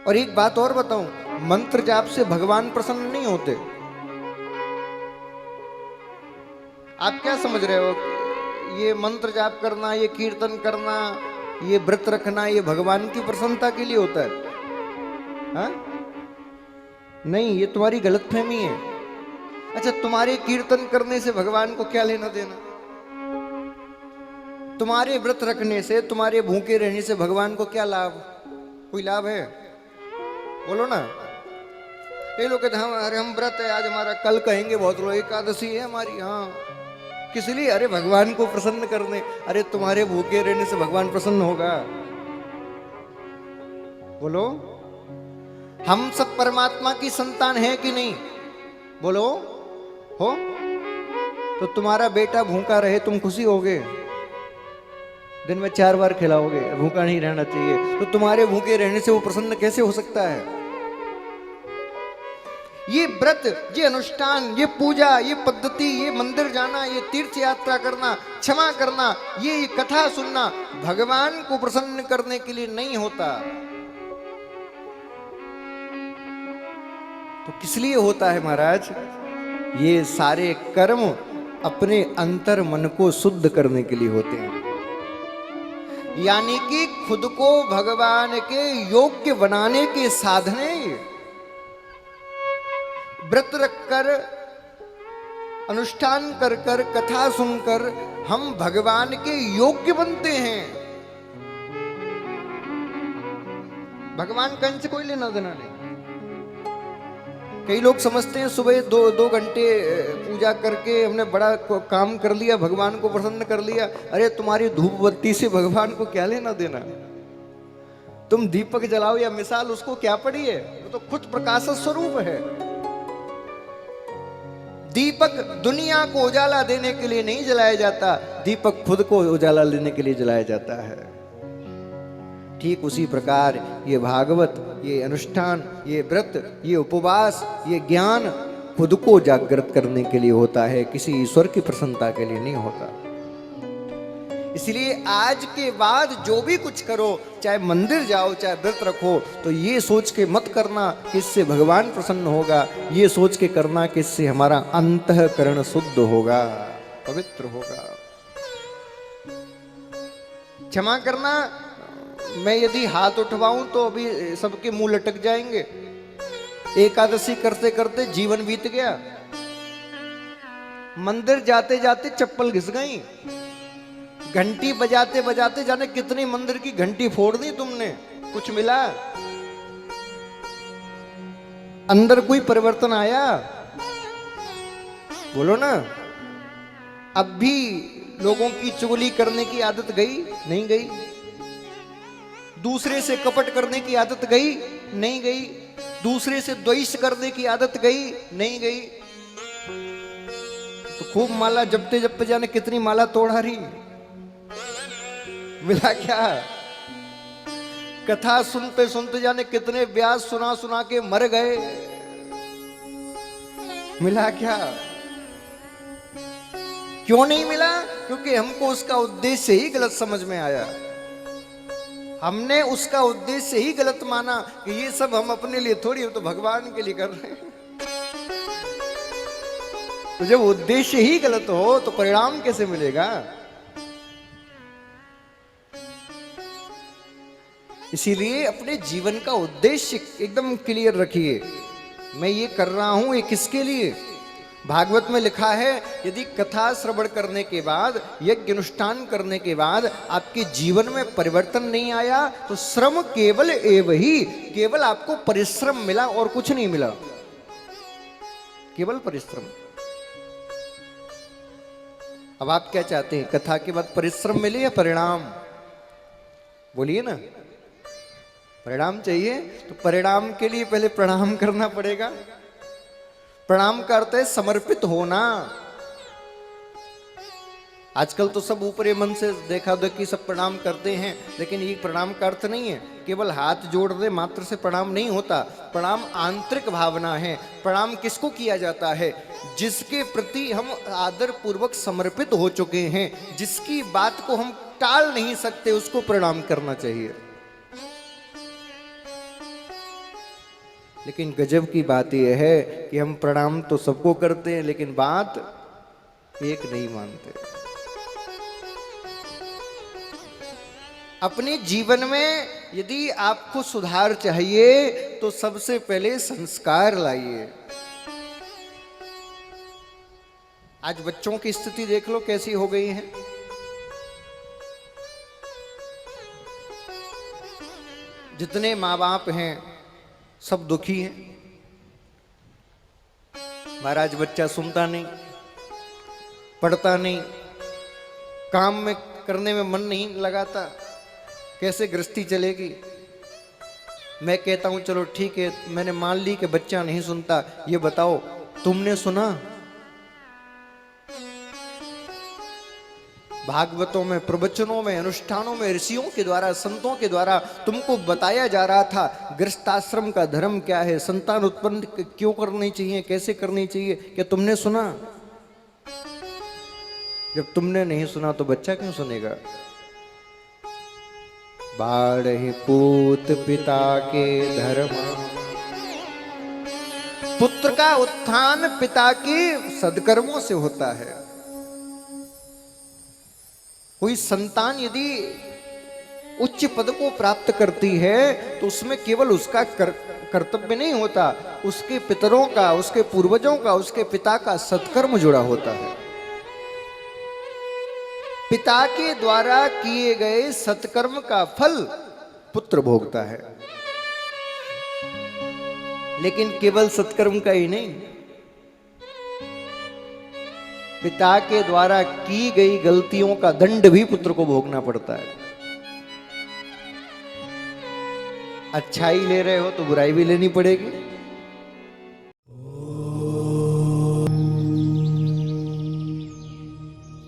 और एक बात और बताऊं, मंत्र जाप से भगवान प्रसन्न नहीं होते। आप क्या समझ रहे हो, ये मंत्र जाप करना, ये कीर्तन करना, ये व्रत रखना, ये भगवान की प्रसन्नता के लिए होता है? हाँ? नहीं, ये तुम्हारी गलतफहमी है। अच्छा, तुम्हारे कीर्तन करने से भगवान को क्या लेना देना? तुम्हारे व्रत रखने से, तुम्हारे भूखे रहने से भगवान को क्या लाभ? कोई लाभ है? बोलो ना। कई लोग कहते हैं अरे हम व्रत है आज हमारा, कल कहेंगे बहुत लोग एकादशी है हमारी। हाँ, किस लिए? अरे भगवान को प्रसन्न करने। अरे तुम्हारे भूखे रहने से भगवान प्रसन्न होगा? बोलो। हम सब परमात्मा की संतान है कि नहीं? बोलो। हो तो तुम्हारा बेटा भूखा रहे, तुम खुशी होगे? दिन में 4 बार खिलाओगे, भूखा नहीं रहना चाहिए, तो तुम्हारे भूखे रहने से वो प्रसन्न कैसे हो सकता है? ये व्रत, ये अनुष्ठान, ये पूजा, ये पद्धति, ये मंदिर जाना, ये तीर्थ यात्रा करना, क्षमा करना, ये कथा सुनना भगवान को प्रसन्न करने के लिए नहीं होता। तो किस लिए होता है महाराज? ये सारे कर्म अपने अंतर मन को शुद्ध करने के लिए होते हैं, यानी कि खुद को भगवान के योग्य बनाने के साधने। व्रत रखकर, अनुष्ठान कर कर, कथा सुनकर हम भगवान के योग्य बनते हैं। भगवान का इनसे कोई लेना देना नहीं। कई लोग समझते हैं सुबह 2 घंटे पूजा करके हमने बड़ा काम कर लिया, भगवान को प्रसन्न कर लिया। अरे तुम्हारी धूप बत्ती से भगवान को क्या लेना देना? तुम दीपक जलाओ या मिसाल, उसको क्या पड़ी है? वो तो खुद प्रकाश स्वरूप है। दीपक दुनिया को उजाला देने के लिए नहीं जलाया जाता, दीपक खुद को उजाला लेने के लिए जलाया जाता है। ठीक उसी प्रकार ये भागवत, ये अनुष्ठान, ये व्रत, ये उपवास, ये ज्ञान खुद को जागृत करने के लिए होता है, किसी ईश्वर की प्रसन्नता के लिए नहीं होता। इसलिए आज के बाद जो भी कुछ करो, चाहे मंदिर जाओ, चाहे व्रत रखो, तो ये सोच के मत करना कि इससे भगवान प्रसन्न होगा, ये सोच के करना कि इससे हमारा अंतःकरण शुद्ध होगा, पवित्र होगा। क्षमा करना, मैं यदि हाथ उठवाऊं तो अभी सबके मुंह लटक जाएंगे। एकादशी करते करते जीवन बीत गया, मंदिर जाते जाते चप्पल घिस गई, घंटी बजाते बजाते जाने कितनी मंदिर की घंटी फोड़ दी तुमने, कुछ मिला? अंदर कोई परिवर्तन आया? बोलो ना। अब भी लोगों की चुगली करने की आदत गई? नहीं गई। दूसरे से कपट करने की आदत गई? नहीं गई। दूसरे से द्वेष करने की आदत गई? नहीं गई। तो खूब माला जपते जपते जाने कितनी माला तोड़ा रही, मिला क्या? कथा सुनते सुनते जाने कितने व्यास सुना सुना के मर गए, मिला क्या? क्यों नहीं मिला? क्योंकि हमको उसका उद्देश्य ही गलत समझ में आया। हमने उसका उद्देश्य ही गलत माना कि ये सब हम अपने लिए थोड़ी, हम तो भगवान के लिए कर रहे हैं। तो जब उद्देश्य ही गलत हो तो परिणाम कैसे मिलेगा? इसीलिए अपने जीवन का उद्देश्य एकदम क्लियर रखिए। मैं ये कर रहा हूं, ये किसके लिए? भागवत में लिखा है, यदि कथा श्रवण करने के बाद, यज्ञ अनुष्ठान करने के बाद आपके जीवन में परिवर्तन नहीं आया तो श्रम केवल एव ही, केवल आपको परिश्रम मिला और कुछ नहीं मिला, केवल परिश्रम। अब आप क्या चाहते हैं, कथा के बाद परिश्रम मिले या परिणाम? बोलिए ना। परिणाम चाहिए तो परिणाम के लिए पहले प्रणाम करना पड़ेगा। प्रणाम का अर्थ है समर्पित होना। आजकल तो सब ऊपरी मन से देखा देखी सब प्रणाम करते हैं, लेकिन ये प्रणाम का अर्थ नहीं है। केवल हाथ जोड़ने मात्र से प्रणाम नहीं होता। प्रणाम आंतरिक भावना है। प्रणाम किसको किया जाता है? जिसके प्रति हम आदर पूर्वक समर्पित हो चुके हैं, जिसकी बात को हम टाल नहीं सकते, उसको प्रणाम करना चाहिए। लेकिन गजब की बात यह है कि हम प्रणाम तो सबको करते हैं, लेकिन बात एक नहीं मानते। अपने जीवन में यदि आपको सुधार चाहिए तो सबसे पहले संस्कार लाइए। आज बच्चों की स्थिति देख लो कैसी हो गई है। जितने माँ बाप हैं सब दुखी हैं। महाराज बच्चा सुनता नहीं, पढ़ता नहीं, काम में करने में मन नहीं लगाता, कैसे गृहस्थी चलेगी। मैं कहता हूं चलो ठीक है, मैंने मान ली कि बच्चा नहीं सुनता, ये बताओ तुमने सुना? भागवतों में, प्रवचनों में, अनुष्ठानों में, ऋषियों के द्वारा, संतों के द्वारा तुमको बताया जा रहा था गृहस्थाश्रम का धर्म क्या है, संतान उत्पन्न क्यों करनी चाहिए, कैसे करनी चाहिए। क्या तुमने सुना? जब तुमने नहीं सुना तो बच्चा क्यों सुनेगा? बाढ़हि पूत पिता के धर्म, पुत्र का उत्थान पिता के सद्कर्मों से होता है। कोई संतान यदि उच्च पद को प्राप्त करती है तो उसमें केवल उसका कर्तव्य नहीं होता, उसके पितरों का, उसके पूर्वजों का, उसके पिता का सत्कर्म जुड़ा होता है। पिता के द्वारा किए गए सत्कर्म का फल पुत्र भोगता है। लेकिन केवल सत्कर्म का ही नहीं, पिता के द्वारा की गई गलतियों का दंड भी पुत्र को भोगना पड़ता है। अच्छाई ले रहे हो तो बुराई भी लेनी पड़ेगी,